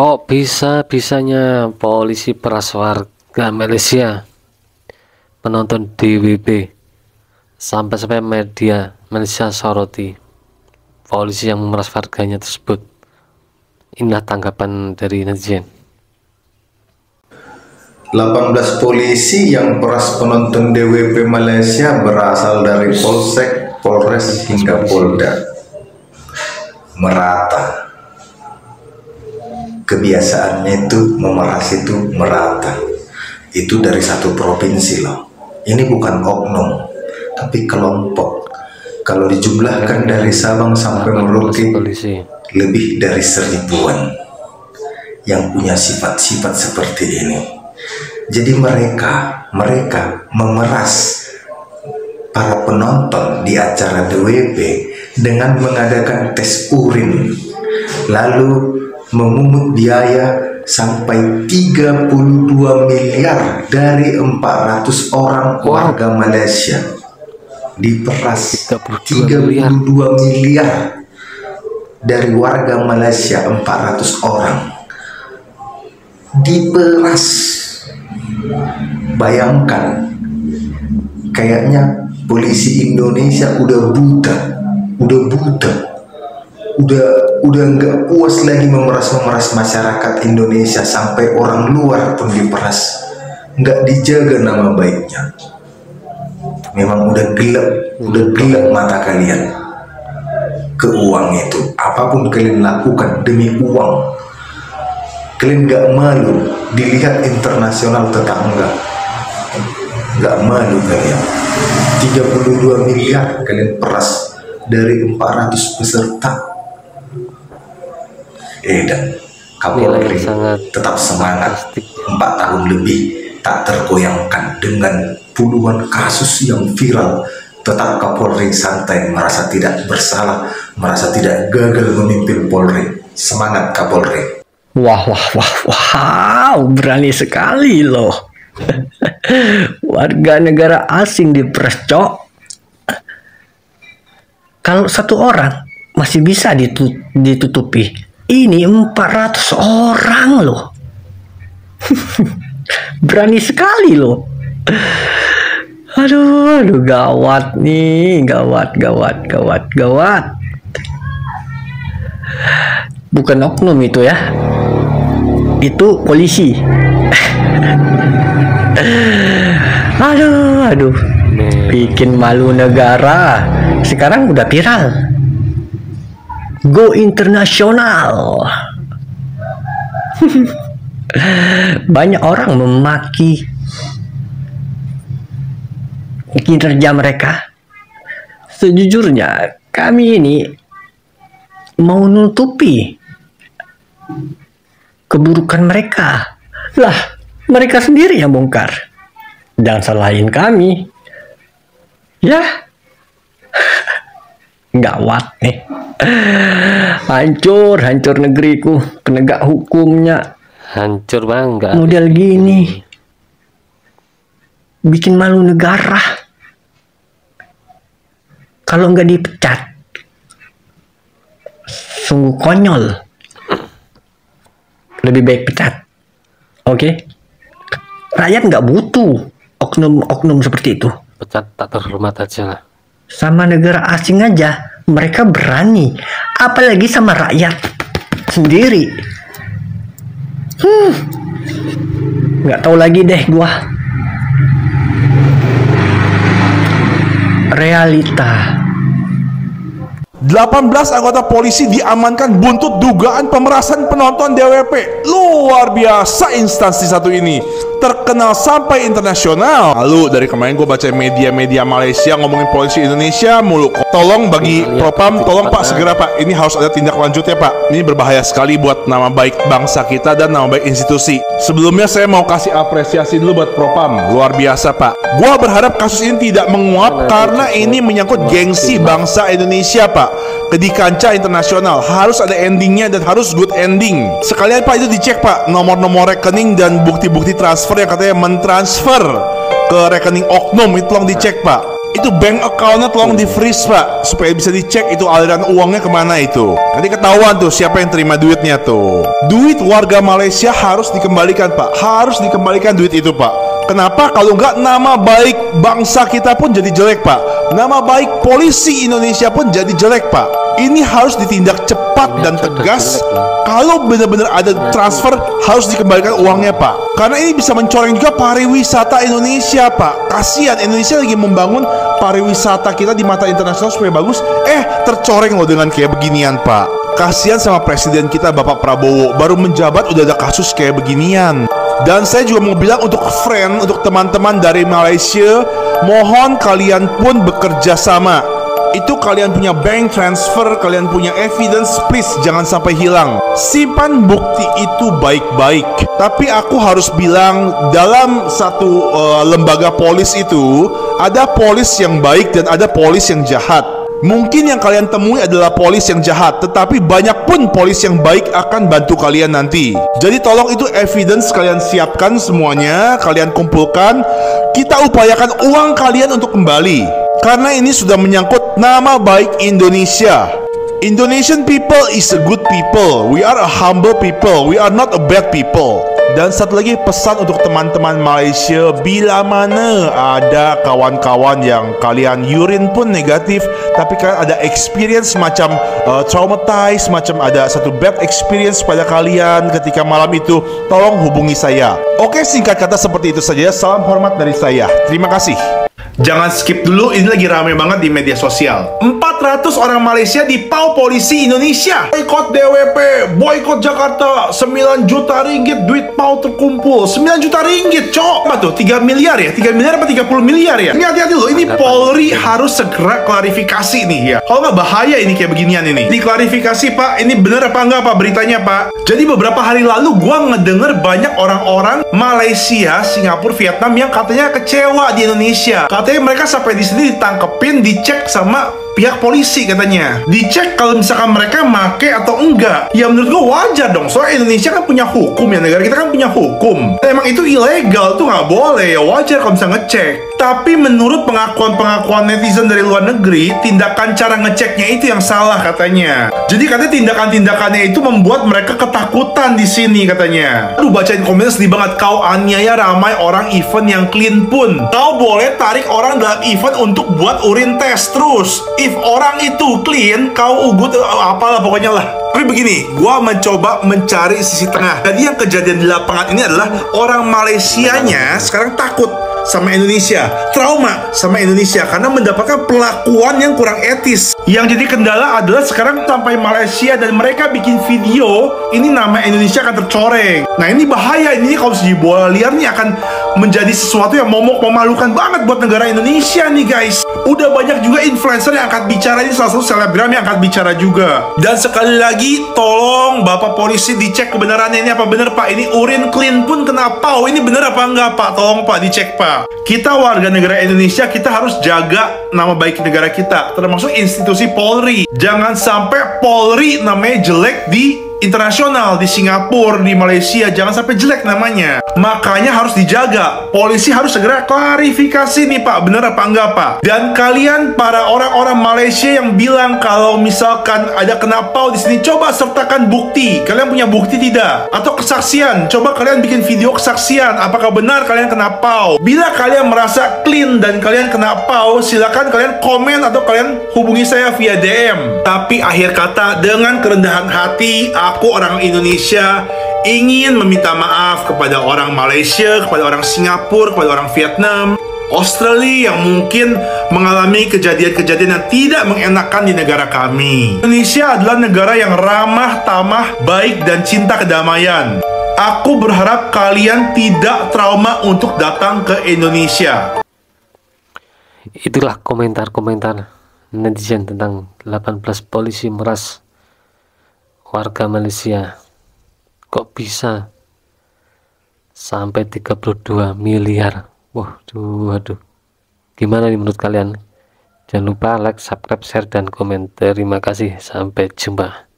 Kok bisa-bisanya polisi peras warga Malaysia menonton DWP sampai media Malaysia soroti polisi yang memeras warganya tersebut? Inilah tanggapan dari netizen. 18 polisi yang peras penonton DWP Malaysia berasal dari Polsek, Polres hingga Polda. Merata. Kebiasaannya itu memeras itu merata. Itu dari satu provinsi loh. Ini bukan oknum, tapi kelompok. Kalau dijumlahkan dari Sabang sampai Merauke, lebih dari 1000-an yang punya sifat-sifat seperti ini. Jadi mereka memeras para penonton di acara DWP dengan mengadakan tes urin, lalu memungut biaya sampai 32 miliar dari 400 orang warga Malaysia. Diperas 32 miliar dari warga Malaysia, 400 orang diperas. Bayangkan, kayaknya polisi Indonesia udah buta, udah nggak puas lagi memeras masyarakat Indonesia, sampai orang luar pun diperas. Nggak dijaga nama baiknya. Memang udah gelap mata kalian ke uang itu. Apapun kalian lakukan demi uang. Kalian nggak malu dilihat internasional tetangga. Nggak malu kalian. 32 miliar kalian peras dari 400 peserta. Dan Kapolri tetap semangat. 4 tahun lebih tak tergoyangkan dengan puluhan kasus yang viral. Tetap Kapolri santai, merasa tidak bersalah, merasa tidak gagal memimpin Polri. Semangat Kapolri. Wow, berani sekali loh. Warga negara asing diperas, Cok. Kalau satu orang masih bisa ditutupi, ini 400 orang loh. Berani sekali loh. Aduh, gawat nih, gawat. Bukan oknum itu ya, itu polisi. Aduh, bikin malu negara. Sekarang udah viral, go internasional. Banyak orang memaki kinerja mereka. Sejujurnya kami ini mau nutupi keburukan mereka. Lah, mereka sendiri yang bongkar. Jangan salahin kami. Ya. Gawat nih. Hancur negeriku. Penegak hukumnya hancur banget. Model gini bikin malu negara. Kalau nggak dipecat, sungguh konyol. Lebih baik pecat. Oke? Rakyat nggak butuh oknum seperti itu. Pecat tak terhormat aja lah. Sama negara asing aja mereka berani, apalagi sama rakyat sendiri. Nggak tahu lagi deh gua. Realita. 18 anggota polisi diamankan buntut dugaan pemerasan penonton DWP. Luar biasa instansi satu ini, terkenal sampai internasional. Lalu dari kemarin gue baca media-media Malaysia ngomongin polisi Indonesia mulu. Tolong bagi Propam, tolong Pak segera Pak, ini harus ada tindak lanjutnya Pak. Ini berbahaya sekali buat nama baik bangsa kita dan nama baik institusi. Sebelumnya saya mau kasih apresiasi dulu buat Propam, luar biasa Pak. Gua berharap kasus ini tidak menguap karena ini menyangkut gengsi bangsa Indonesia Pak. Di kancah internasional harus ada endingnya dan harus good ending. Sekalian Pak itu dicek Pak nomor-nomor rekening dan bukti-bukti transfer yang katanya mentransfer ke rekening oknum, itu tolong dicek Pak. Itu bank account-nya tolong di freeze pak, supaya bisa dicek itu aliran uangnya kemana itu. Nanti ketahuan tuh siapa yang terima duitnya tuh. Duit warga Malaysia harus dikembalikan pak, harus dikembalikan duit itu pak. Kenapa? Kalau nggak nama baik bangsa kita pun jadi jelek pak. Nama baik polisi Indonesia pun jadi jelek pak. Ini harus ditindak cepat dan tegas. Kalau benar-benar ada transfer, harus dikembalikan uangnya pak. Karena ini bisa mencoreng juga pariwisata Indonesia pak. Kasihan, Indonesia lagi membangun pariwisata kita di mata internasional supaya bagus. Tercoreng loh dengan kayak beginian pak. Kasihan sama presiden kita Bapak Prabowo, baru menjabat udah ada kasus kayak beginian. Dan saya juga mau bilang untuk untuk teman-teman dari Malaysia, mohon kalian pun bekerja sama. Itu kalian punya bank transfer, kalian punya evidence, please jangan sampai hilang. Simpan bukti itu baik-baik. Tapi aku harus bilang, dalam satu lembaga polis itu ada polis yang baik dan ada polis yang jahat. Mungkin yang kalian temui adalah polis yang jahat, tetapi banyak pun polis yang baik akan bantu kalian nanti. Jadi tolong itu evidence kalian siapkan semuanya, kalian kumpulkan. Kita upayakan uang kalian untuk kembali, karena ini sudah menyangkut nama baik Indonesia. Indonesian people is a good people. We are a humble people. We are not a bad people. Dan satu lagi pesan untuk teman-teman Malaysia, bila mana ada kawan-kawan yang kalian urine pun negatif, tapi kalian ada experience macam traumatized, macam ada satu bad experience pada kalian ketika malam itu, tolong hubungi saya. Oke, singkat kata seperti itu saja. Salam hormat dari saya. Terima kasih. Jangan skip dulu, ini lagi ramai banget di media sosial. 400 orang Malaysia dipau polisi Indonesia. Boykot DWP, boykot Jakarta, 9 juta ringgit duit pau terkumpul. 9 juta ringgit, cok. Apa tuh? 3 miliar ya? 3 miliar apa 30 miliar ya? Ini hati-hati loh, ini Polri harus segera klarifikasi nih ya. Kalau nggak bahaya ini kayak beginian ini. Diklarifikasi pak, ini bener apa enggak pak beritanya pak? Jadi beberapa hari lalu gua ngedenger banyak orang-orang Malaysia, Singapura, Vietnam yang katanya kecewa di Indonesia. Katanya mereka sampai di sini ditangkepin, dicek sama pihak polisi katanya. Dicek kalau misalkan mereka make atau enggak. Ya menurut gue wajar dong, soalnya Indonesia kan punya hukum ya, negara kita kan punya hukum. Emang itu ilegal tuh nggak boleh, ya wajar kalau bisa ngecek. Tapi menurut pengakuan-pengakuan netizen dari luar negeri, tindakan cara ngeceknya itu yang salah katanya. Jadi katanya tindakan-tindakannya itu membuat mereka ketakutan di sini katanya. Aduh, bacain komennya sedih banget. Kau aniaya ramai orang event yang clean pun. Kau boleh tarik orang dalam event untuk buat urine test terus. If orang itu clean, kau ugut apalah pokoknya lah. Tapi begini, gua mencoba mencari sisi tengah. Jadi yang kejadian di lapangan ini adalah orang Malaysianya sekarang takut sama Indonesia, trauma sama Indonesia karena mendapatkan perlakuan yang kurang etis. Yang jadi kendala adalah sekarang sampai Malaysia dan mereka bikin video, ini nama Indonesia akan tercoreng. Nah ini bahaya, ini kalau jadi bola liar nih akan menjadi sesuatu yang momok memalukan banget buat negara Indonesia nih guys. Udah banyak juga influencer yang angkat bicara, ini salah satu selebgram yang angkat bicara juga. Dan sekali lagi tolong Bapak polisi dicek kebenarannya, ini apa bener pak? Ini urine clean pun kena pau, ini bener apa enggak pak? Tolong pak dicek pak. Kita warga negara Indonesia, kita harus jaga nama baik negara kita, termasuk institusi Polri. Jangan sampai Polri namanya jelek di internasional, di Singapura, di Malaysia, jangan sampai jelek namanya. Makanya harus dijaga. Polisi harus segera klarifikasi nih pak, bener apa enggak pak. Dan kalian para orang-orang Malaysia yang bilang kalau misalkan ada kena pau di sini, coba sertakan bukti. Kalian punya bukti tidak? Atau kesaksian? Coba kalian bikin video kesaksian. Apakah benar kalian kena pau? Bila kalian merasa clean dan kalian kena pau, silakan kalian komen atau kalian hubungi saya via DM. Tapi akhir kata, dengan kerendahan hati, aku orang Indonesia ingin meminta maaf kepada orang Malaysia, kepada orang Singapura, kepada orang Vietnam, Australia yang mungkin mengalami kejadian-kejadian yang tidak mengenakan di negara kami. Indonesia adalah negara yang ramah, tamah, baik, dan cinta kedamaian. Aku berharap kalian tidak trauma untuk datang ke Indonesia. Itulah komentar-komentar netizen tentang 18 polisi meras warga Malaysia. Kok bisa sampai 32 miliar? Waduh. Gimana nih menurut kalian? Jangan lupa like, subscribe, share, dan komen. Terima kasih. Sampai jumpa.